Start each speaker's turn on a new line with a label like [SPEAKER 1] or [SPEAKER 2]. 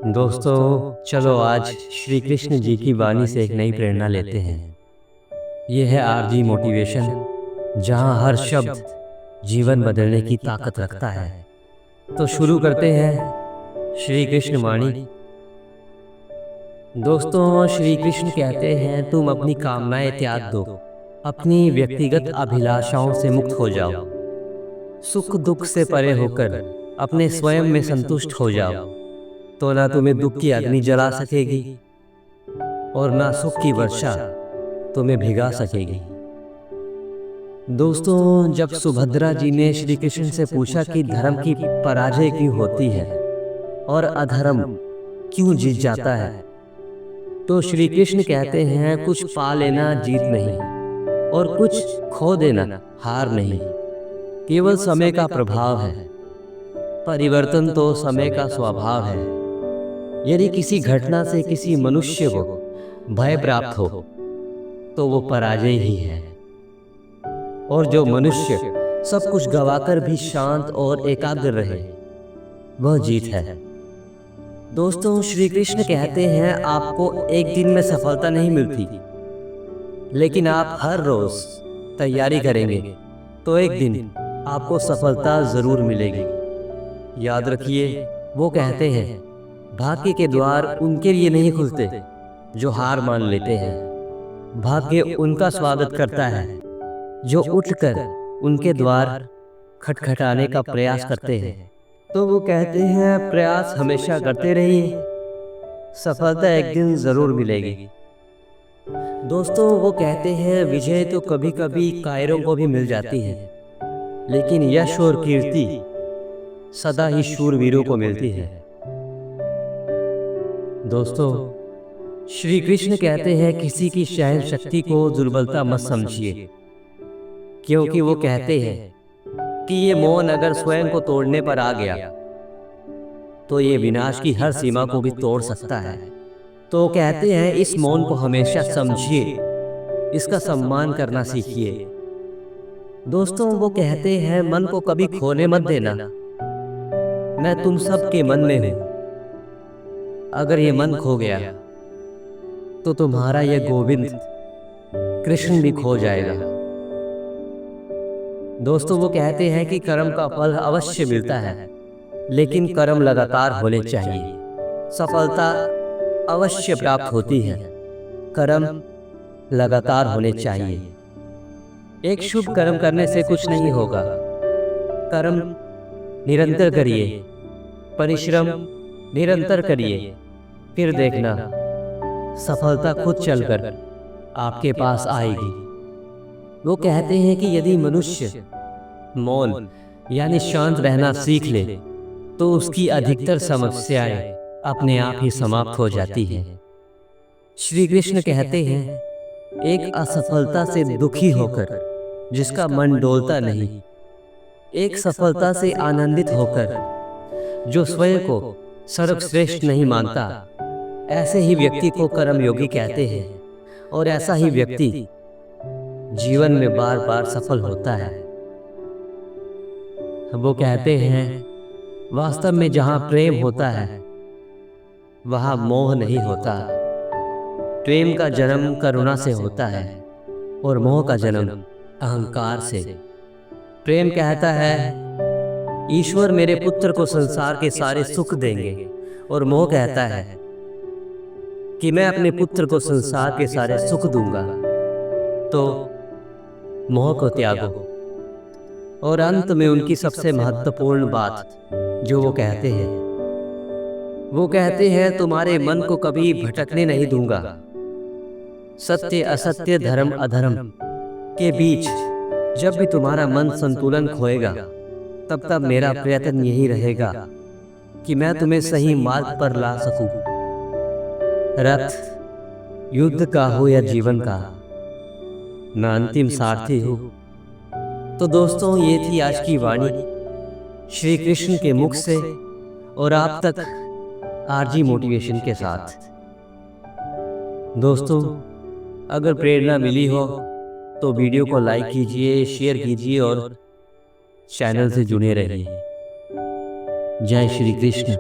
[SPEAKER 1] दोस्तों, चलो आज श्री कृष्ण जी की वाणी से एक नई प्रेरणा लेते हैं। ये है आरजी मोटिवेशन, जहां हर शब्द जीवन बदलने की ताकत रखता है। तो शुरू करते हैं श्री कृष्ण वाणी। दोस्तों, श्री कृष्ण कहते हैं तुम अपनी कामनाएं त्याग दो, अपनी व्यक्तिगत अभिलाषाओं से मुक्त हो जाओ, सुख दुख से परे होकर अपने स्वयं में संतुष्ट हो जाओ। तो ना तुम्हें दुख की अग्नि जला सकेगी और ना सुख की वर्षा तुम्हें भिगा सकेगी। दोस्तों, जब सुभद्रा जी ने श्री कृष्ण से पूछा कि धर्म की पराजय क्यों होती है और अधर्म क्यों जीत जाता है, तो श्री कृष्ण कहते हैं कुछ पा लेना जीत नहीं और कुछ खो देना हार नहीं, केवल समय का प्रभाव है। परिवर्तन तो समय का स्वभाव है। यदि किसी घटना से किसी मनुष्य को भय प्राप्त हो तो वो पराजय ही है, और जो मनुष्य सब कुछ गवाकर भी शांत और एकाग्र रहे वह जीत है। दोस्तों, श्री कृष्ण कहते हैं आपको एक दिन में सफलता नहीं मिलती, लेकिन आप हर रोज तैयारी करेंगे तो एक दिन आपको सफलता जरूर मिलेगी। याद रखिए, वो कहते हैं भाग्य के द्वार उनके लिए नहीं खुलते जो हार मान लेते हैं। भाग्य उनका स्वागत करता है जो उठकर उनके द्वार खटखटाने का प्रयास करते हैं। तो वो कहते हैं प्रयास हमेशा करते रहिए, सफलता एक दिन जरूर मिलेगी। दोस्तों, वो कहते हैं विजय तो कभी कभी कायरों को भी मिल जाती है, लेकिन यश और कीर्ति सदा ही शूरवीरों को मिलती है। दोस्तों, श्री कृष्ण कहते हैं किसी की सहन शक्ति को दुर्बलता मत समझिए, क्योंकि वो कहते हैं कि ये मौन अगर स्वयं को तोड़ने पर आ गया तो ये विनाश की हर सीमा को भी तोड़ सकता है। तो कहते हैं इस मौन को हमेशा समझिए, इसका सम्मान करना सीखिए। दोस्तों, वो कहते हैं मन को कभी खोने मत देना, मैं तुम सबके मन में हूं। अगर ये मन खो गया तो तुम्हारा ये गोविंद कृष्ण भी खो जाएगा। दोस्तों, वो कहते हैं कि कर्म का फल अवश्य मिलता है, लेकिन कर्म लगातार होने चाहिए। सफलता अवश्य प्राप्त होती है, कर्म लगातार होने चाहिए। एक शुभ कर्म करने से कुछ नहीं होगा, कर्म निरंतर करिए, परिश्रम निरंतर करिए, फिर देखना सफलता खुद चलकर आपके पास आएगी। वो कहते हैं कि यदि मनुष्य मौन यानी शांत रहना सीख ले तो उसकी अधिकतर समस्याएं अपने आप ही समाप्त हो जाती हैं। श्री कृष्ण कहते हैं एक असफलता से दुखी होकर जिसका मन डोलता नहीं, एक सफलता से आनंदित होकर जो स्वयं को सर्वश्रेष्ठ नहीं मानता, ऐसे ही व्यक्ति को कर्मयोगी कहते हैं, और ऐसा ही व्यक्ति जीवन में बार बार सफल होता है। वो कहते हैं वास्तव में जहां प्रेम होता है वहां मोह नहीं होता। प्रेम का जन्म करुणा से होता है और मोह का जन्म अहंकार से। प्रेम कहता है ईश्वर मेरे पुत्र को संसार के सारे सुख देंगे, और मोह कहता है कि मैं अपने पुत्र को संसार के सारे सुख दूंगा। तो मोह को त्यागो। और अंत में उनकी सबसे महत्वपूर्ण बात जो वो कहते हैं तुम्हारे मन को कभी भटकने नहीं दूंगा। सत्य असत्य धर्म अधर्म के बीच जब भी तुम्हारा मन संतुलन खोएगा तब तब मेरा प्रयत्न यही रहेगा कि मैं तुम्हें सही मार्ग पर ला सकूं। रथ युद्ध का हो या जीवन का, मैं अंतिम सारथी हूं। तो दोस्तों, ये थी आज की वाणी श्री कृष्ण के मुख से और आप तक आरजी मोटिवेशन के साथ। दोस्तों, अगर प्रेरणा मिली हो तो वीडियो को लाइक कीजिए, शेयर कीजिए और चैनल से जुड़े रहिए। जय श्री कृष्ण।